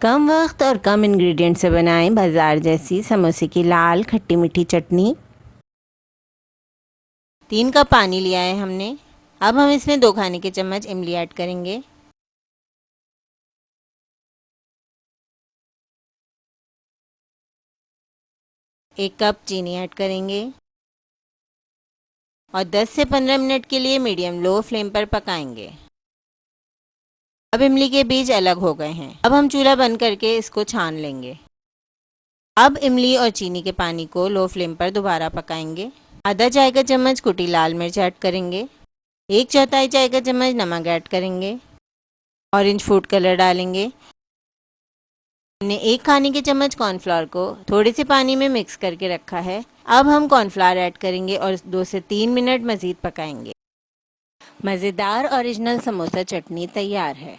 कम वक्त और कम इंग्रेडिएंट से बनाएं बाजार जैसी समोसे की लाल खट्टी मीठी चटनी। 3 कप पानी लिया है हमने। अब हम इसमें 2 खाने के चम्मच इमली ऐड करेंगे। एक कप चीनी ऐड करेंगे और 10 से 15 मिनट के लिए मीडियम लो फ्लेम पर पकाएंगे। अब इमली के बीज अलग हो गए हैं। अब हम चूल्हा बंद करके इसको छान लेंगे। अब इमली और चीनी के पानी को लो फ्लेम पर दोबारा पकाएंगे। आधा चाय का चम्मच कुटी लाल मिर्च ऐड करेंगे। 1/4 चाय का चम्मच नमक ऐड करेंगे। ऑरेंज फूड कलर डालेंगे। हमने 1 खाने के चम्मच कॉर्नफ्लोर को थोड़े से पानी में मिक्स करके रखा है। अब हम कॉर्नफ्लोर ऐड करेंगे और 2 से 3 मिनट मज़ीद पकाएंगे। मज़ेदार ओरिजिनल समोसा चटनी तैयार है।